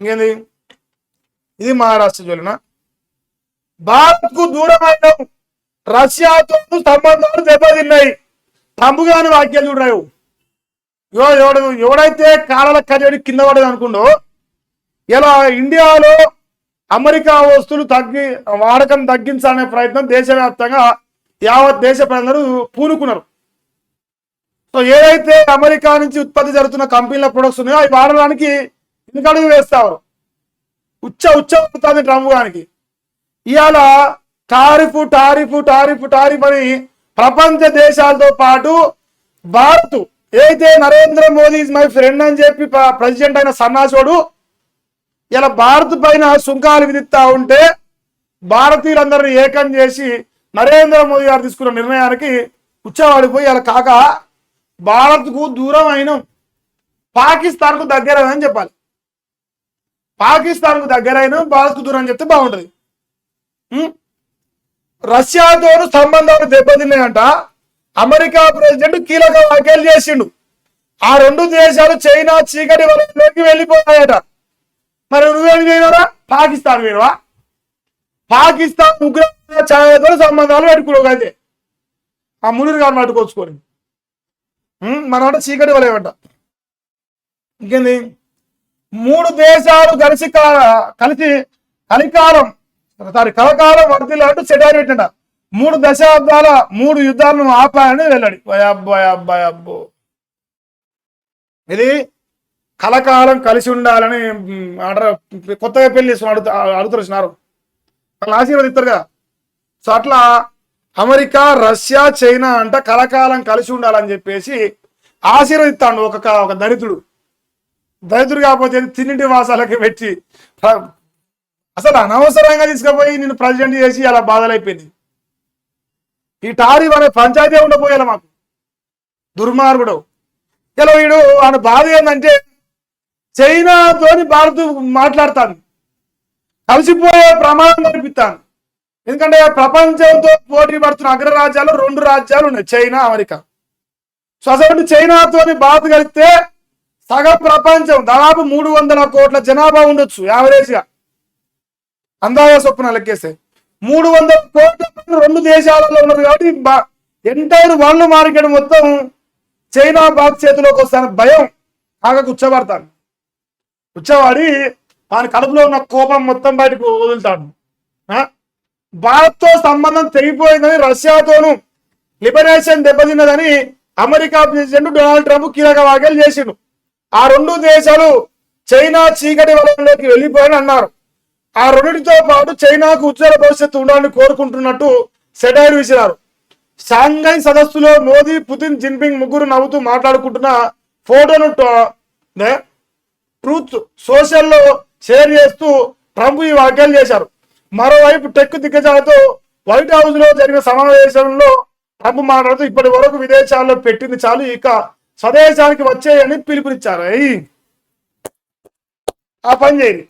ఇంకేంది ఇది మహారాష్ట్ర జ్వలన. భారత్కు దూరమైన రష్యాతో సంబంధాలు దెబ్బతిన్నాయి. ట్రంప్ గాని వాక్యాలు చూడరావు. ఎవడైతే కాలాల కజడి కింద పడేది అనుకుండో ఇలా ఇండియాలో అమెరికా వస్తువులు వాడకం తగ్గించాలనే ప్రయత్నం దేశవ్యాప్తంగా యావత్ దేశ ప్రజలు పూనుకున్నారు. సో ఏదైతే అమెరికా నుంచి ఉత్పత్తి జరుగుతున్న కంపెనీల ప్రొడక్ట్స్ ఉన్నాయో అవి వాడడానికి ఇంకడుగు వేస్తారు. ఉచ్చవుతుంది ట్రంప్ గానికి. ఇవాళ టారిఫ్ టారిఫ్ టారిఫ్ టారిఫ్ అని ప్రపంచ దేశాలతో పాటు భారత్ ఏదైతే Narendra Modi is my friend అని చెప్పి ప్రెసిడెంట్ అయిన సన్నాసోడు ఇలా భారత్ పైన సుంకాలు విధిస్తా ఉంటే భారతీయులందరినీ ఏకం చేసి నరేంద్ర మోదీ గారు తీసుకున్న నిర్ణయానికి ఉచ్చవాడిపోయి ఇలా కాక భారత్కు దూరం అయిన పాకిస్తాన్కు దగ్గరైనని చెప్పాలి. పాకిస్తాన్కు దగ్గరైన భారత్కు దూరం అని చెప్తే బాగుంటుంది. రష్యాతోనూ సంబంధాలు దెబ్బతిన్నాయంట. అమెరికా ప్రెసిడెంట్ కీలక వ్యాఖ్యలు చేసిండు. ఆ రెండు దేశాలు చైనా చీకటి వలయంలోకి వెళ్ళిపోతాయట. మరి నువ్వేమి చేయవరా? పాకిస్తాన్ వేయవా? పాకిస్తాన్ ఉగ్రవాద ఛాయతో సంబంధాలు పెట్టుకున్నావు అయితే ఆ మునిరు గారిని పట్టుకొచ్చుకొని మనమంట చీకటి వలయమంట. ఇంకేంది మూడు దేశాలు కలిసి కలకాలం వర్దిల్లంటూ సెటారి పెట్టంట. 3 దశాబ్దాల 3 యుద్ధాలను ఆపాయని వెళ్ళాడు. అబ్బో ఇది కలకాలం కలిసి ఉండాలని కొత్తగా పెళ్లి చేసుకుని అడుగుతున్నారు. వాళ్ళు ఆశీర్వదిస్తారు కదా. సో అట్లా అమెరికా రష్యా చైనా అంట కలకాలం కలిసి ఉండాలని చెప్పేసి ఆశీర్వదిస్తాడు ఒక దరిద్రుడు కాకపోతే తిన్నింటి వాసాలకి పెట్టి అసలు అనవసరంగా తీసుకుపోయి నేను ప్రెసిడెంట్ చేసి అలా బాధలైపోయింది. ఈ టారిఫ్ అనే పంచాయతీ ఉండపోయాల మాకు దుర్మార్గుడు. ఇలా వీడు ఆయన బాధ ఏంటంటే చైనాతోని భారత్ మాట్లాడతాను కలిసిపోయే ప్రమాదం కనిపిస్తాను. ఎందుకంటే ప్రపంచంతో పోటీ పడుతున్న అగ్రరాజ్యాలు 2 రాజ్యాలు ఉన్నాయి, చైనా అమెరికా. సో అసలు చైనాతోని భారత్ కలిస్తే సగం ప్రపంచం దాదాపు 300 కోట్ల జనాభా ఉండొచ్చు యావరేజ్గా అందాజ చొప్పున లెక్కేస్తే 300 కోట్ల 2 దేశాలలో ఉన్నారు. కాబట్టి ఎంటైర్ వరల్డ్ మార్కెట్ మొత్తం చైనా భారత్ చేతిలోకి వస్తాను భయం కాక కూర్చోవాడి ఆయన కడుపులో ఉన్న కోపం మొత్తం బయటకు వదులుతాడు. భారత్తో సంబంధం తెగిపోయిందని రష్యాతోనూ లిబరేషన్ దెబ్బతిన్నదని అమెరికా ప్రెసిడెంట్ డొనాల్డ్ ట్రంప్ కీలక వ్యాఖ్యలు చేసిండు. ఆ 2 దేశాలు చైనా చీకటి వలయంలోకి వెళ్ళిపోయాయని అన్నారు. ఆ రెండింటితో పాటు చైనాకు ఉజ్వల భవిష్యత్తు ఉండాలని కోరుకుంటున్నట్టు సెటైర్ విసిరారు. షాంఘై సదస్సులో మోదీ పుతిన్ జిన్పింగ్ ముగ్గురు నవ్వుతూ మాట్లాడుకుంటున్న ఫోటోను ట్రూత్ సోషల్లో షేర్ చేస్తూ ట్రంప్ ఈ వ్యాఖ్యలు చేశారు. మరోవైపు టెక్ దిగ్గజాలతో వైట్ హౌస్ లో జరిగిన సమావేశంలో ట్రంప్ మాట్లాడుతూ ఇప్పటి వరకు విదేశాల్లో పెట్టింది చాలు, ఇక స్వదేశానికి వచ్చేయని పిలుపునిచ్చారు. ఆ పని చేయరు.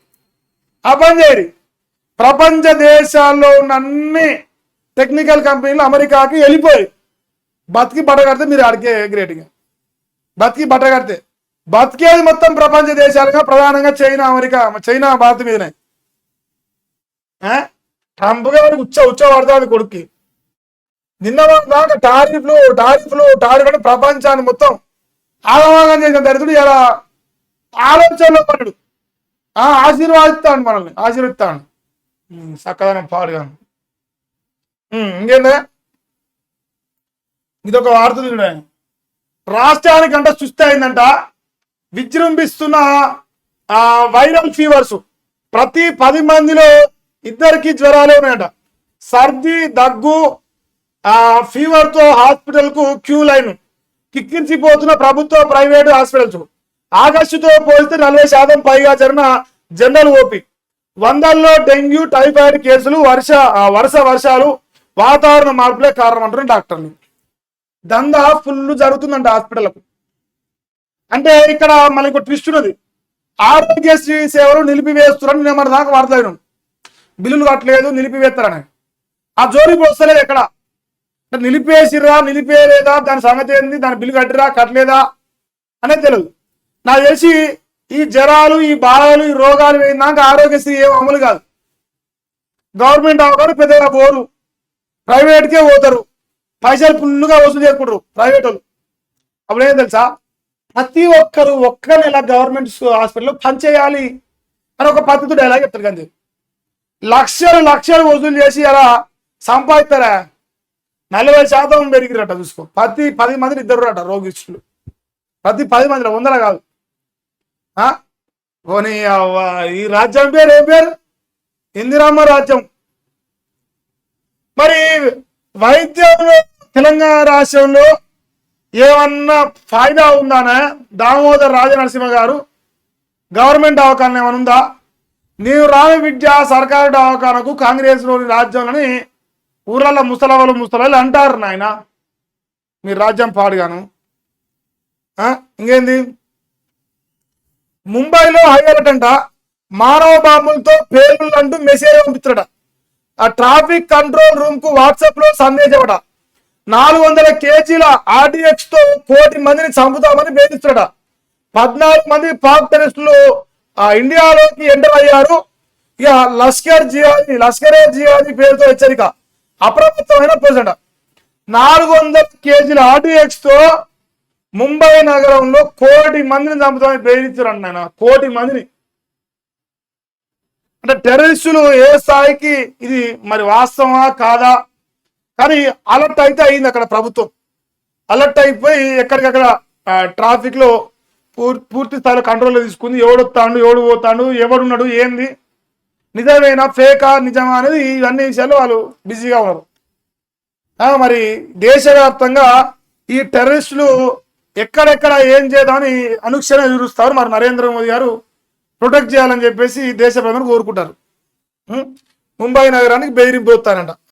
ప్రపంచ దేశాల్లో ఉన్న అన్ని టెక్నికల్ కంపెనీలు అమెరికాకి వెళ్ళిపోయి బతికి బట్టగడితే మీరు ఆడికే గ్రేట్గా బతికేది మొత్తం ప్రపంచ దేశాలుగా ప్రధానంగా చైనా భారత్ మీదనే. ట్రంప్ గారికి ఉచ్చ పడతాడు కొడుక్కి. నిన్న దాకా టారిఫ్లు అని ప్రపంచాన్ని మొత్తం ఆగమాగం చేసిన దరిద్రుడు ఇలా ఆలోచనలో పడ్డాడు. మనల్ని ఆశీర్వదిస్తాను చక్కదనం పాడుగాను. ఇంకేందా ఇదొక వార్త చూడ రాష్ట్రానికంట సుస్థి అయిందంట. విజృంభిస్తున్న వైరల్ ఫీవర్స్ ప్రతి 10 మందిలో 2కి జ్వరాలే ఉన్నాయంట. సర్ది దగ్గు ఫీవర్ తో హాస్పిటల్ కు క్యూ లైన్ కిక్కించిపోతున్న ప్రభుత్వ ప్రైవేటు హాస్పిటల్స్. ఆగస్టుతో పోలిస్తే 40% పైగా జరిగిన జనరల్ ఓపీ. 100ల్లో డెంగ్యూ టైఫాయిడ్ కేసులు. వర్షాలు వాతావరణ మార్పులే కారణం అంటున్నారు డాక్టర్లు. దందా ఫుల్ జరుగుతుందంట హాస్పిటల్కు. అంటే ఇక్కడ మనకు ట్విస్ట్ ఉన్నది. ఆరోగ్యశ్రీ సేవలు నిలిపివేస్తున్నారని నేను మన దాకా వాడతాను. బిల్లులు కట్టలేదు నిలిపివేస్తారని ఆ జోలికి వస్తలేదు. ఎక్కడ నిలిపేసిరా నిలిపేయలేదా దాని సంగతి ఏంది, దాని బిల్లు కట్టిరా కట్టలేదా అనేది తెలియదు. నాకు తెలిసి ఈ జ్వరాలు ఈ బాధలు ఈ రోగాలు పోయినాక ఆరోగ్యశ్రీ ఏం అమలు కాదు. గవర్నమెంట్ అవగారు పెద్దగా పోరు, ప్రైవేట్కే పోతారు, పైసలు ఫుల్గా వసూలు చేసుకుంటారు ప్రైవేట్ వాళ్ళు. అప్పుడు ఏం తెలుసా, ప్రతి ఒక్కరు ఒక్క నెల గవర్నమెంట్ హాస్పిటల్లో పనిచేయాలి అని ఒక పద్ధతి డైలాగ్ చెప్తారు. కానీ లక్షలు లక్షలు వసూలు చేసి అలా సంపాదిస్తారా, 40% పెరిగిరట. చూసుకో, ప్రతి 10 మందిని 2 రట రోగిస్తులు, ప్రతి 10 మందిలో 100 కాదు. పోనీ ఈ రాజ్యం పేరు ఏం పేరు? ఇందిరమ్మ రాజ్యం. మరి వైద్యంలో తెలంగాణ రాష్ట్రంలో ఏమన్నా ఫాయిదా ఉందానా? దామోదర్ రాజనరసింహ గారు గవర్నమెంట్ దవాఖాన ఏమైనా ఉందా? నీవు రాని విద్య సర్కారు దవాఖానకు కాంగ్రెస్లోని రాజ్యంలోని ఊర్లలో ముసలవాళ్ళు అంటారు. నాయన మీరు రాజ్యం పాడుగాను. ఇంకేంది, ముంబైలో హై అలర్ట్ అంట, మానవ బాంబులతో పేర్లు అంటూ మెసేజ్ పంపిస్తాడ. ఆ ట్రాఫిక్ కంట్రోల్ రూమ్ కు వాట్సాప్ లో సందేశమట. 400 kg RDX తో 1 కోటి మందిని చంపుతామని బెదిరిస్తాడ. 14 మంది పాక్ టెరరిస్టులు ఇండియాలోకి ఎంటర్ అయ్యారు. ఇక లష్కరే జిహాదీ పేరుతో హెచ్చరిక, అప్రమత్తమైన పోసంట. 400 kg RDX తో ముంబై నగరంలో 1 కోటి మందిని చంపుతామని బెదిరించారు అన్న. 1 కోటి మందిని అంటే టెర్రరిస్టులు ఏ స్థాయికి, ఇది మరి వాస్తవమా కాదా? కానీ అలర్ట్ అయితే అయింది అక్కడ ప్రభుత్వం. అలర్ట్ అయిపోయి ఎక్కడికక్కడ ట్రాఫిక్ లో పూర్తి స్థాయిలో కంట్రోల్లో తీసుకుంది. ఎవడొస్తాడు, ఎవడు పోతాడు, ఎవడున్నాడు, ఏంది, నిజమేనా ఫేకా నిజమా అనేది ఇవన్నీ విషయాలు వాళ్ళు బిజీగా ఉన్నారు. మరి దేశవ్యాప్తంగా ఈ టెర్రరిస్టులు ఎక్కడెక్కడ ఏం చేద్దామని అనుక్షణం ఎదురుస్తారు. మరి నరేంద్ర మోదీ గారు ప్రొటెక్ట్ చేయాలని చెప్పేసి దేశ ప్రజలను కోరుకుంటారు. ముంబై నగరానికి బెదిరింపు వస్తారంట.